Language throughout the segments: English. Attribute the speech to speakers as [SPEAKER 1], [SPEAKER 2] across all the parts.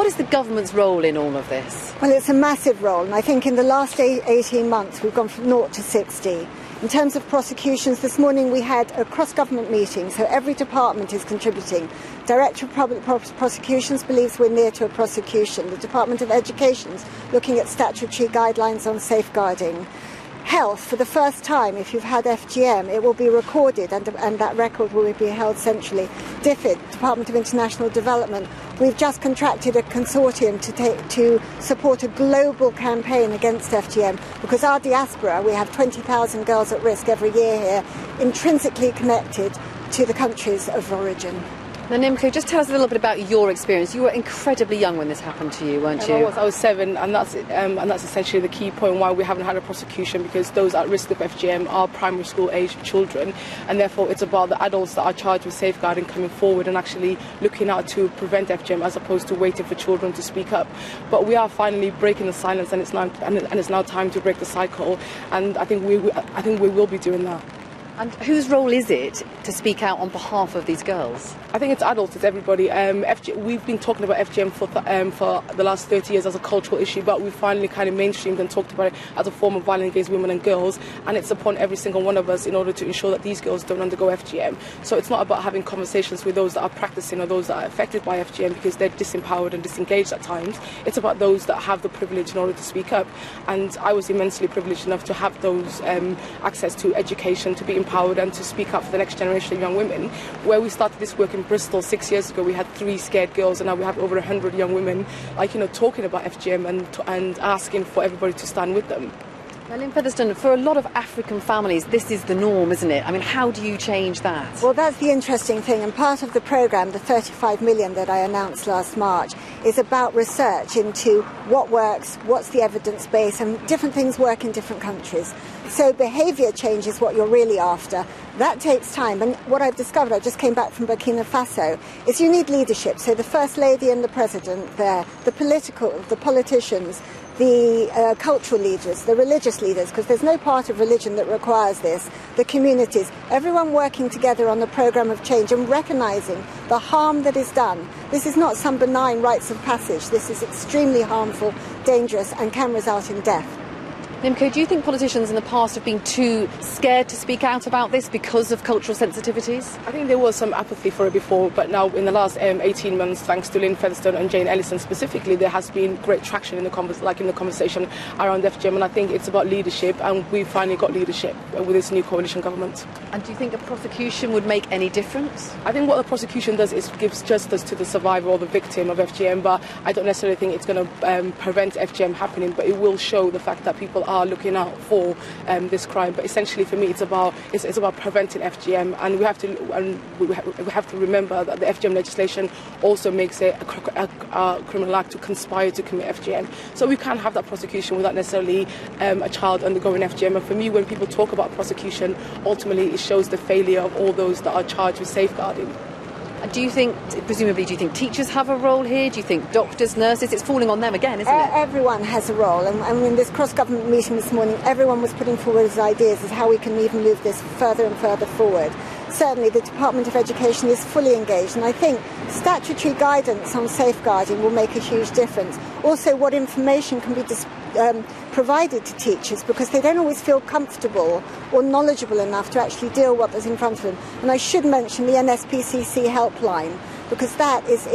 [SPEAKER 1] what is the government's role in all of this?
[SPEAKER 2] Well, it's a massive role, and I think in the last 18 months we've gone from 0 to 60. In terms of prosecutions, this morning we had a cross-government meeting, so every department is contributing. Director of Public Prosecutions believes we're near to a prosecution. The Department of Education's looking at statutory guidelines on safeguarding. Health, for the first time, if you've had FGM, it will be recorded and that record will be held centrally. DFID, Department of International Development, we've just contracted a consortium to support a global campaign against FGM because our diaspora, we have 20,000 girls at risk every year here, intrinsically connected to the countries of origin.
[SPEAKER 1] Now, Nimco, just tell us a little bit about your experience. You were incredibly young when this happened to you, weren't you?
[SPEAKER 3] I was 7, and that's essentially the key point why we haven't had a prosecution, because those at risk of FGM are primary school age children, and therefore it's about the adults that are charged with safeguarding coming forward and actually looking out to prevent FGM as opposed to waiting for children to speak up. But we are finally breaking the silence, and it's now time to break the cycle, and I think we will be doing that.
[SPEAKER 1] And whose role is it to speak out on behalf of these girls?
[SPEAKER 3] I think it's adults, it's everybody. We've been talking about FGM for the last 30 years as a cultural issue, but we finally kind of mainstreamed and talked about it as a form of violence against women and girls, and it's upon every single one of us in order to ensure that these girls don't undergo FGM. So it's not about having conversations with those that are practicing or those that are affected by FGM because they're disempowered and disengaged at times. It's about those that have the privilege in order to speak up, and I was immensely privileged enough to have those access to education, to be empowered and to speak up for the next generation of young women. Where we started this work in Bristol 6 years ago, we had 3 scared girls, and now we have over 100 young women, talking about FGM and asking for everybody to stand with them.
[SPEAKER 1] Now, Lynne Featherstone, for a lot of African families, this is the norm, isn't it? I mean, how do you change that?
[SPEAKER 2] Well, that's the interesting thing, and part of the programme, the 35 million that I announced last March, is about research into what works, what's the evidence base, and different things work in different countries. So behaviour change is what you're really after. That takes time, and what I've discovered, I just came back from Burkina Faso, is you need leadership. So the First Lady and the President there, the politicians, the cultural leaders, the religious leaders, because there's no part of religion that requires this, the communities, everyone working together on the programme of change and recognising the harm that is done. This is not some benign rites of passage. This is extremely harmful, dangerous, and can result in death.
[SPEAKER 1] Nimco, do you think politicians in the past have been too scared to speak out about this because of cultural sensitivities?
[SPEAKER 3] I think there was some apathy for it before, but now in the last 18 months, thanks to Lynne Featherstone and Jane Ellison specifically, there has been great traction in the conversation around FGM, and I think it's about leadership, and we finally got leadership with this new coalition government.
[SPEAKER 1] And do you think a prosecution would make any difference?
[SPEAKER 3] I think what the prosecution does is gives justice to the survivor or the victim of FGM, but I don't necessarily think it's going to prevent FGM happening, but it will show the fact that people are looking out for this crime. But essentially, for me, it's about preventing FGM, and we have to remember that the FGM legislation also makes it a criminal act to conspire to commit FGM. So we can't have that prosecution without necessarily a child undergoing FGM. And for me, when people talk about prosecution, ultimately it shows the failure of all those that are charged with safeguarding.
[SPEAKER 1] Do you think teachers have a role here? Do you think doctors, nurses? It's falling on them again, isn't it?
[SPEAKER 2] Everyone has a role, and in this cross-government meeting this morning, everyone was putting forward his ideas as how we can even move this further and further forward. Certainly the Department of Education is fully engaged, and I think statutory guidance on safeguarding will make a huge difference. Also, what information can be provided to teachers, because they don't always feel comfortable or knowledgeable enough to actually deal with what's in front of them. And I should mention the NSPCC helpline, because that is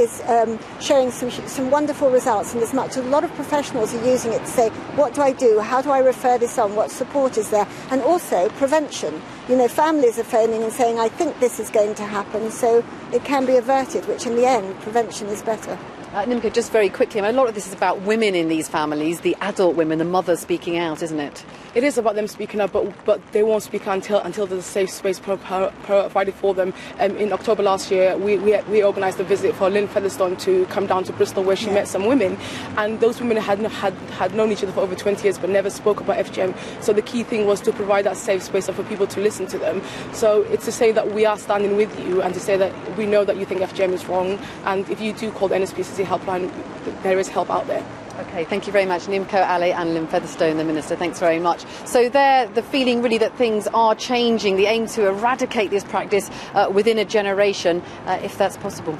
[SPEAKER 2] showing some wonderful results, and a lot of professionals are using it to say, what do I do? How do I refer this on? What support is there? And also prevention. Families are phoning and saying, I think this is going to happen, so it can be averted, which in the end, prevention is better.
[SPEAKER 1] Nimco, just very quickly, a lot of this is about women in these families, the adult women, the mothers speaking out, isn't it?
[SPEAKER 3] It is about them speaking up, but they won't speak until there's a safe space provided for them. In October last year, we organised a visit for Lynne Featherstone to come down to Bristol, where she met some women, and those women had known each other for over 20 years but never spoke about FGM. So the key thing was to provide that safe space for people to listen to them. So it's to say that we are standing with you, and to say that we know that you think FGM is wrong, and if you do call the NSPCC helpline, there is help out there.
[SPEAKER 1] OK, thank you very much, Nimco Ali and Lynne Featherstone, the Minister. Thanks very much. So the feeling really that things are changing, the aim to eradicate this practice within a generation, if that's possible.